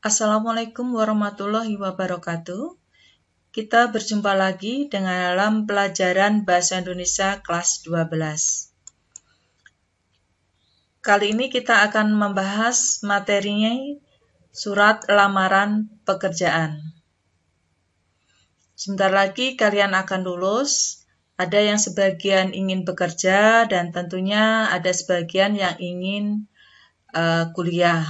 Assalamualaikum warahmatullahi wabarakatuh. Kita berjumpa lagi dalam pelajaran Bahasa Indonesia kelas 12. Kali ini kita akan membahas materinya surat lamaran pekerjaan. Sebentar lagi kalian akan lulus. Ada yang sebagian ingin bekerja dan tentunya ada sebagian yang ingin kuliah.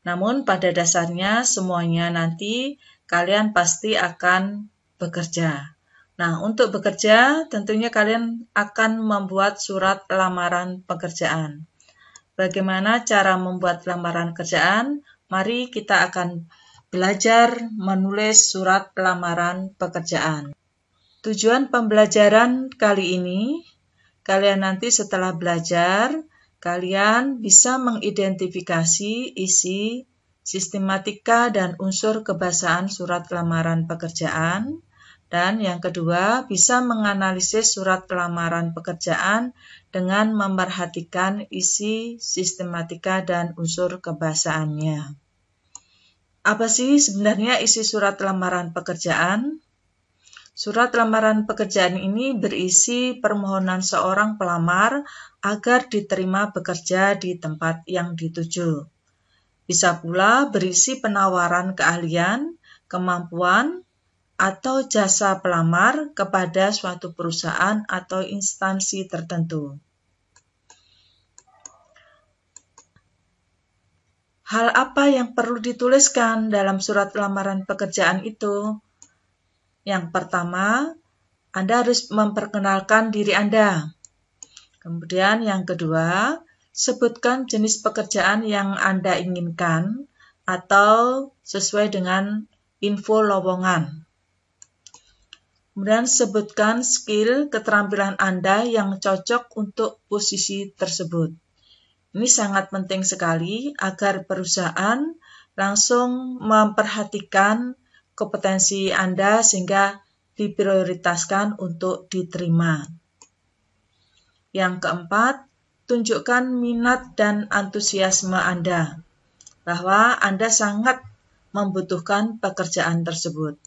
Namun pada dasarnya semuanya nanti kalian pasti akan bekerja. Nah, untuk bekerja tentunya kalian akan membuat surat lamaran pekerjaan. Bagaimana cara membuat lamaran kerjaan? Mari kita akan belajar menulis surat lamaran pekerjaan. Tujuan pembelajaran kali ini, kalian nanti setelah belajar, kalian bisa mengidentifikasi isi, sistematika, dan unsur kebahasaan surat lamaran pekerjaan. Dan yang kedua, bisa menganalisis surat lamaran pekerjaan dengan memperhatikan isi, sistematika, dan unsur kebahasaannya. Apa sih sebenarnya isi surat lamaran pekerjaan? Surat lamaran pekerjaan ini berisi permohonan seorang pelamar agar diterima bekerja di tempat yang dituju. Bisa pula berisi penawaran keahlian, kemampuan, atau jasa pelamar kepada suatu perusahaan atau instansi tertentu. Hal apa yang perlu dituliskan dalam surat lamaran pekerjaan itu? Yang pertama, Anda harus memperkenalkan diri Anda. Kemudian yang kedua, sebutkan jenis pekerjaan yang Anda inginkan atau sesuai dengan info lowongan. Kemudian sebutkan skill keterampilan Anda yang cocok untuk posisi tersebut. Ini sangat penting sekali agar perusahaan langsung memperhatikan kompetensi Anda sehingga diprioritaskan untuk diterima. Yang keempat, tunjukkan minat dan antusiasme Anda, bahwa Anda sangat membutuhkan pekerjaan tersebut.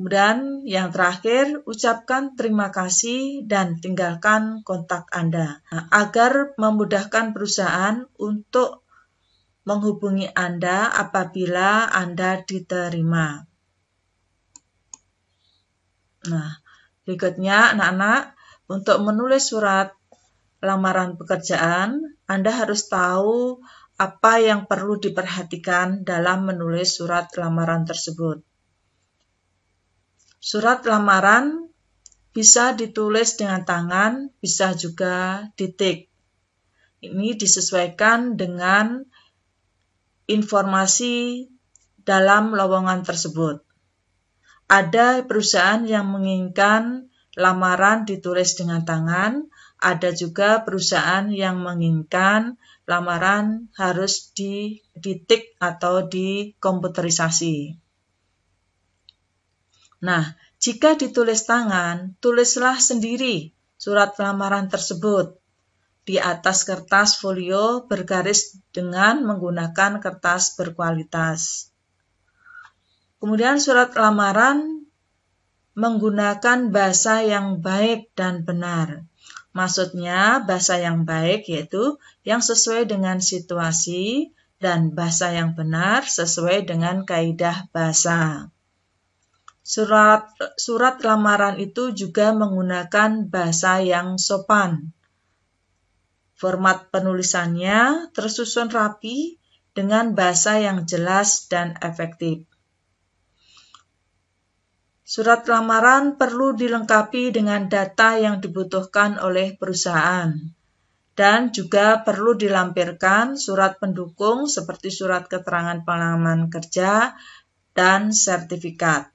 Kemudian yang terakhir, ucapkan terima kasih dan tinggalkan kontak Anda, agar memudahkan perusahaan untuk menghubungi Anda apabila Anda diterima. Nah, berikutnya anak-anak, untuk menulis surat lamaran pekerjaan, Anda harus tahu apa yang perlu diperhatikan dalam menulis surat lamaran tersebut. Surat lamaran bisa ditulis dengan tangan, bisa juga ditik. Ini disesuaikan dengan informasi dalam lowongan tersebut. Ada perusahaan yang menginginkan lamaran ditulis dengan tangan, ada juga perusahaan yang menginginkan lamaran harus ditik atau dikomputerisasi. Nah, jika ditulis tangan, tulislah sendiri surat lamaran tersebut di atas kertas folio bergaris dengan menggunakan kertas berkualitas. Kemudian surat lamaran menggunakan bahasa yang baik dan benar. Maksudnya bahasa yang baik yaitu yang sesuai dengan situasi dan bahasa yang benar sesuai dengan kaidah bahasa. Surat lamaran itu juga menggunakan bahasa yang sopan. Format penulisannya tersusun rapi dengan bahasa yang jelas dan efektif. Surat lamaran perlu dilengkapi dengan data yang dibutuhkan oleh perusahaan dan juga perlu dilampirkan surat pendukung seperti surat keterangan pengalaman kerja dan sertifikat.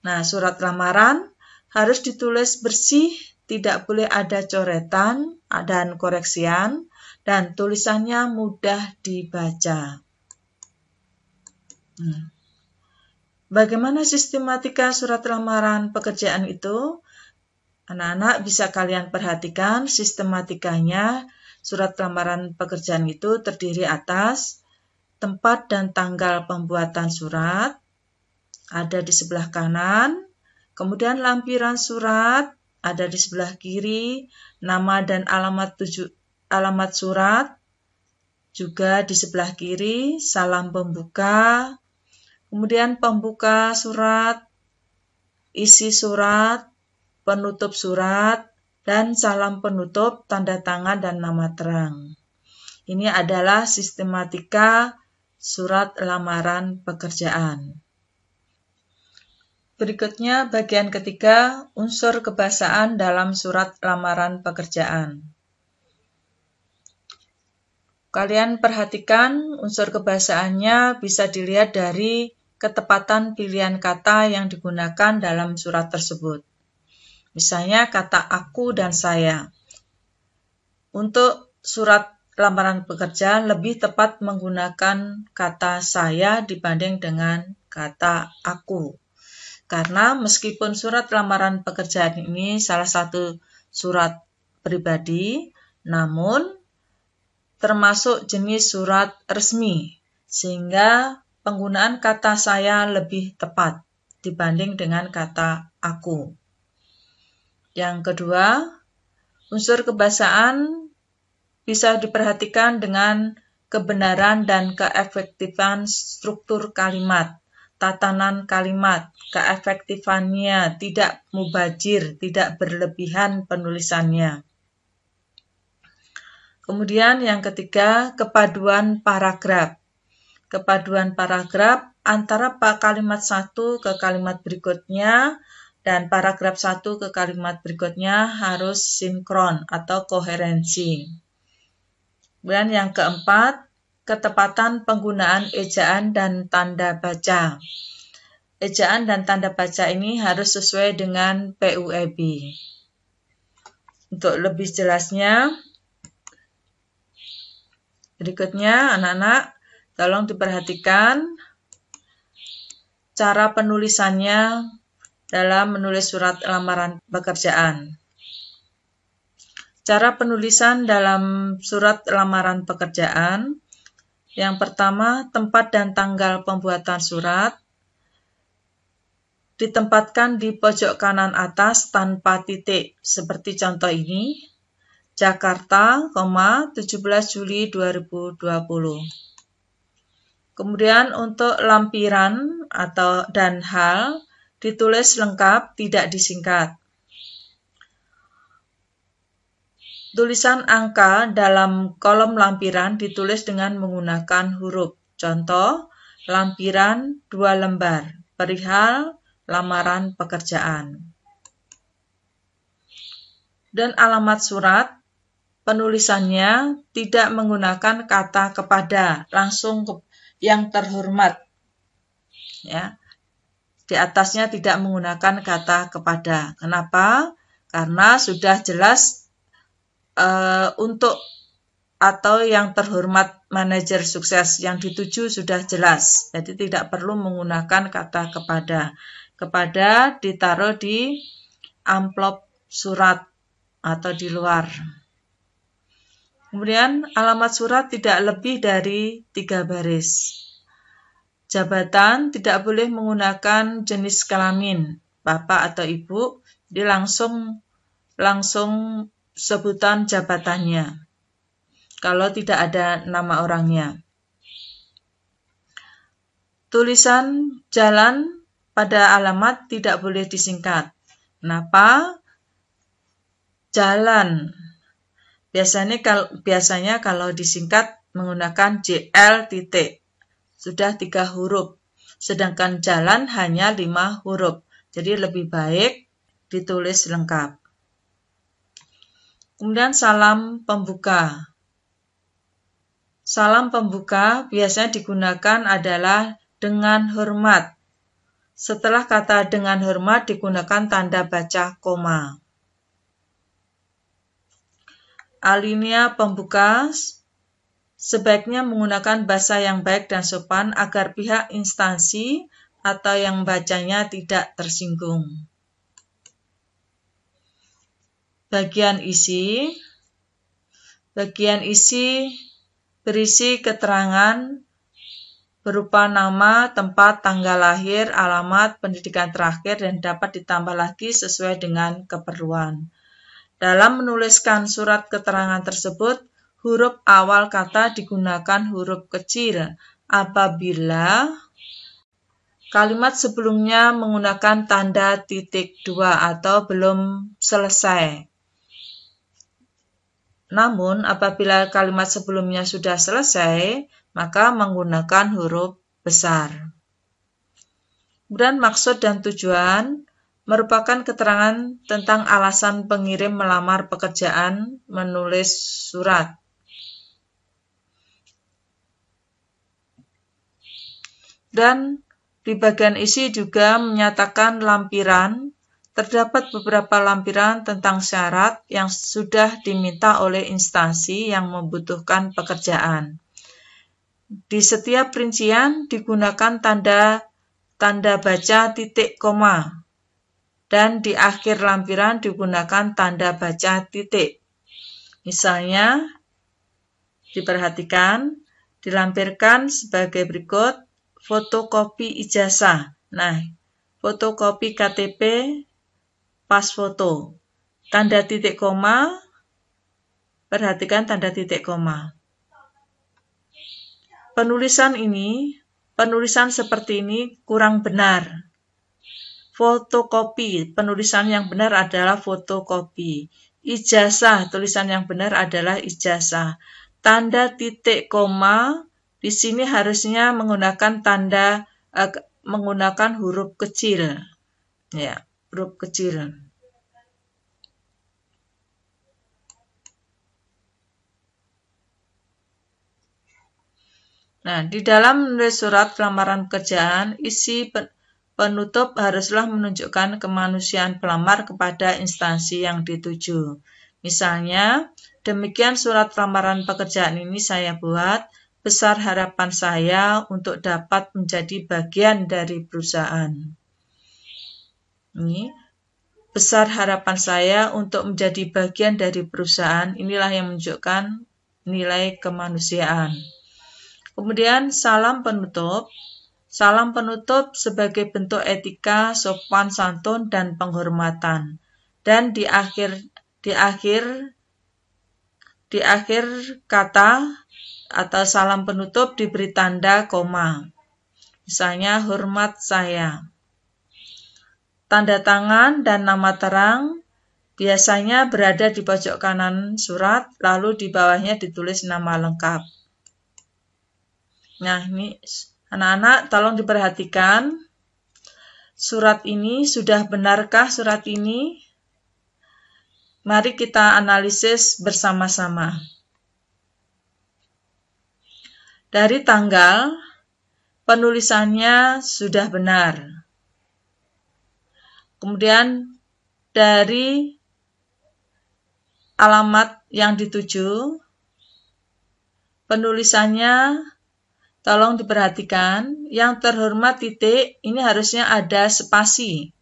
Nah, surat lamaran harus ditulis bersih, tidak boleh ada coretan dan koreksian, dan tulisannya mudah dibaca. Bagaimana sistematika surat lamaran pekerjaan itu? Anak-anak bisa kalian perhatikan sistematikanya. Surat lamaran pekerjaan itu terdiri atas tempat dan tanggal pembuatan surat ada di sebelah kanan, kemudian lampiran surat ada di sebelah kiri, nama dan alamat surat juga di sebelah kiri, salam pembuka, kemudian pembuka surat, isi surat, penutup surat, dan salam penutup, tanda tangan, dan nama terang. Ini adalah sistematika surat lamaran pekerjaan. Berikutnya bagian ketiga, unsur kebahasaan dalam surat lamaran pekerjaan. Kalian perhatikan unsur kebahasaannya bisa dilihat dari ketepatan pilihan kata yang digunakan dalam surat tersebut. Misalnya kata aku dan saya. Untuk surat lamaran pekerjaan lebih tepat menggunakan kata saya dibanding dengan kata aku. Karena meskipun surat lamaran pekerjaan ini salah satu surat pribadi, namun termasuk jenis surat resmi, sehingga penggunaan kata saya lebih tepat dibanding dengan kata aku. Yang kedua, unsur kebahasaan bisa diperhatikan dengan kebenaran dan keefektifan struktur kalimat, tatanan kalimat, keefektifannya, tidak mubazir, tidak berlebihan penulisannya. Kemudian yang ketiga, kepaduan paragraf. Kepaduan paragraf antara kalimat satu ke kalimat berikutnya dan paragraf satu ke kalimat berikutnya harus sinkron atau koherensi. Kemudian yang keempat, ketepatan penggunaan ejaan dan tanda baca. Ejaan dan tanda baca ini harus sesuai dengan PUEB. Untuk lebih jelasnya, berikutnya anak-anak tolong diperhatikan cara penulisannya dalam menulis surat lamaran pekerjaan. Cara penulisan dalam surat lamaran pekerjaan, yang pertama, tempat dan tanggal pembuatan surat ditempatkan di pojok kanan atas tanpa titik, seperti contoh ini. Jakarta, 17 Juli 2020. Kemudian untuk lampiran dan hal ditulis lengkap, tidak disingkat. Tulisan angka dalam kolom lampiran ditulis dengan menggunakan huruf. Contoh, lampiran 2 lembar, perihal lamaran pekerjaan. Dan alamat surat, penulisannya tidak menggunakan kata kepada, langsung yang terhormat. Ya. Di atasnya tidak menggunakan kata kepada. Kenapa? Karena sudah jelas untuk atau yang terhormat manajer sukses yang dituju sudah jelas. Jadi tidak perlu menggunakan kata kepada. Kepada ditaruh di amplop surat atau di luar. Kemudian alamat surat tidak lebih dari 3 baris. Jabatan tidak boleh menggunakan jenis kelamin, bapak atau ibu, jadi langsung sebutan jabatannya. Kalau tidak ada nama orangnya. Tulisan jalan pada alamat tidak boleh disingkat. Kenapa? Jalan. Biasanya kalau disingkat menggunakan JL titik. Sudah 3 huruf. Sedangkan jalan hanya 5 huruf. Jadi lebih baik ditulis lengkap. Kemudian salam pembuka. Salam pembuka biasanya digunakan adalah dengan hormat. Setelah kata dengan hormat digunakan tanda baca koma. Alinea pembuka sebaiknya menggunakan bahasa yang baik dan sopan agar pihak instansi atau yang bacanya tidak tersinggung. Bagian isi. Bagian isi berisi keterangan berupa nama, tempat, tanggal lahir, alamat, pendidikan terakhir, dan dapat ditambah lagi sesuai dengan keperluan. Dalam menuliskan surat keterangan tersebut, huruf awal kata digunakan huruf kecil apabila kalimat sebelumnya menggunakan tanda titik dua atau belum selesai. Namun, apabila kalimat sebelumnya sudah selesai, maka menggunakan huruf besar. Kemudian maksud dan tujuan merupakan keterangan tentang alasan pengirim melamar pekerjaan menulis surat. Dan di bagian isi juga menyatakan lampiran. Terdapat beberapa lampiran tentang syarat yang sudah diminta oleh instansi yang membutuhkan pekerjaan. Di setiap rincian digunakan tanda baca titik koma. Dan di akhir lampiran digunakan tanda baca titik. Misalnya, diperhatikan, dilampirkan sebagai berikut, fotokopi ijazah. Nah, fotokopi KTP, pas foto. Tanda titik koma, perhatikan tanda titik koma. Penulisan seperti ini kurang benar. Fotokopi, penulisan yang benar adalah fotokopi. Ijazah, tulisan yang benar adalah ijazah. Tanda titik koma di sini harusnya menggunakan menggunakan huruf kecil. Ya, huruf kecil. Nah, di dalam menulis surat lamaran pekerjaan, isi penutup haruslah menunjukkan kemanusiaan pelamar kepada instansi yang dituju. Misalnya, demikian surat lamaran pekerjaan ini saya buat, besar harapan saya untuk dapat menjadi bagian dari perusahaan. Ini, besar harapan saya untuk menjadi bagian dari perusahaan, inilah yang menunjukkan nilai kemanusiaan. Kemudian salam penutup. Salam penutup sebagai bentuk etika, sopan santun, dan penghormatan. Dan di akhir kata atau salam penutup diberi tanda koma. Misalnya, hormat saya. Tanda tangan dan nama terang biasanya berada di pojok kanan surat, lalu di bawahnya ditulis nama lengkap. Nah, ini anak-anak tolong diperhatikan. Surat ini sudah benarkah surat ini? Mari kita analisis bersama-sama. Dari tanggal, penulisannya sudah benar. Kemudian dari alamat yang dituju, penulisannya tolong diperhatikan, yang terhormat titik, ini harusnya ada spasi.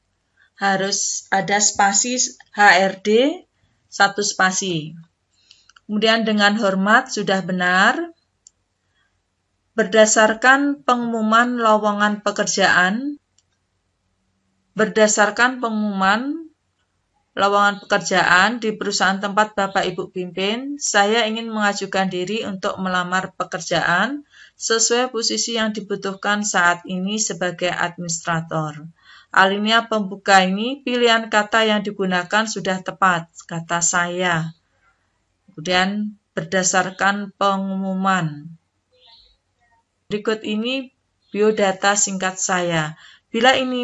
Harus ada spasi HRD, 1 spasi. Kemudian dengan hormat sudah benar. Berdasarkan pengumuman lowongan pekerjaan di perusahaan tempat Bapak Ibu pimpin, saya ingin mengajukan diri untuk melamar pekerjaan sesuai posisi yang dibutuhkan saat ini sebagai administrator. Alinea pembuka ini, pilihan kata yang digunakan sudah tepat, kata saya. Kemudian berdasarkan pengumuman. Berikut ini biodata singkat saya. Bila ini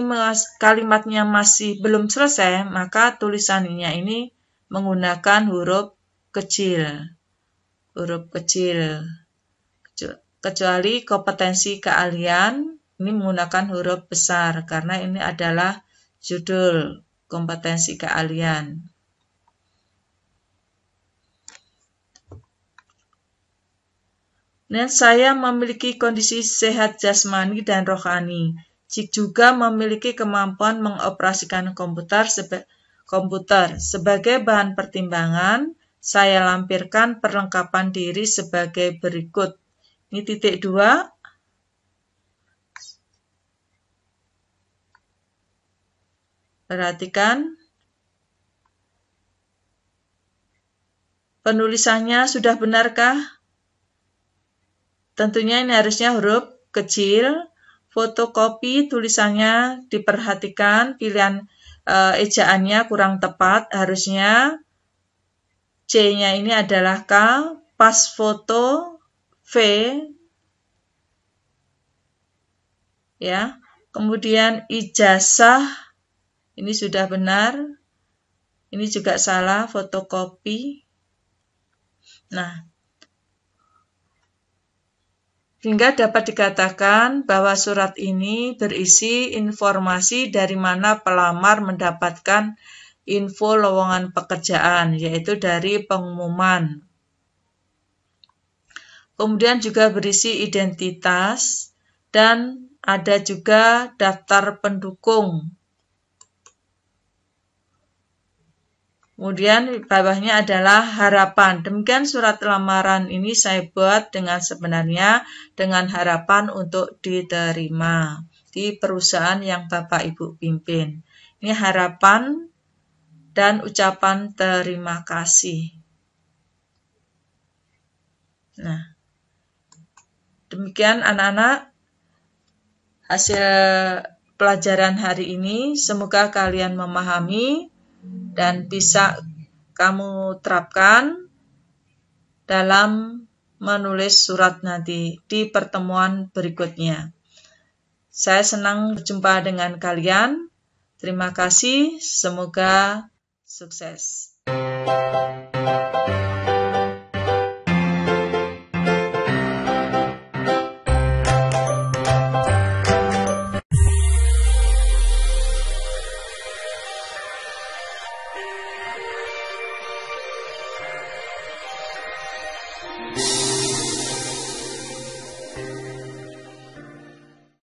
kalimatnya masih belum selesai, maka tulisannya ini menggunakan huruf kecil. Kecuali kompetensi keahlian, ini menggunakan huruf besar, karena ini adalah judul kompetensi keahlian. Dan saya memiliki kondisi sehat jasmani dan rohani. Juga memiliki kemampuan mengoperasikan komputer. Sebagai bahan pertimbangan, saya lampirkan perlengkapan diri sebagai berikut. Ini titik 2. Perhatikan. Penulisannya sudah benarkah? Tentunya ini harusnya huruf kecil. Fotokopi tulisannya diperhatikan, pilihan ejaannya kurang tepat. Harusnya C-nya ini adalah K, pas foto V, ya. Kemudian ijazah, ini sudah benar. Ini juga salah, fotokopi. Nah, hingga dapat dikatakan bahwa surat ini berisi informasi dari mana pelamar mendapatkan info lowongan pekerjaan, yaitu dari pengumuman. Kemudian juga berisi identitas dan ada juga daftar pendukung. Kemudian di bawahnya adalah harapan. Demikian surat lamaran ini saya buat dengan sebenarnya dengan harapan untuk diterima di perusahaan yang Bapak Ibu pimpin. Ini harapan dan ucapan terima kasih. Nah, demikian anak-anak hasil pelajaran hari ini. Semoga kalian memahami dan bisa kamu terapkan dalam menulis surat nanti di pertemuan berikutnya. Saya senang berjumpa dengan kalian. Terima kasih, semoga sukses.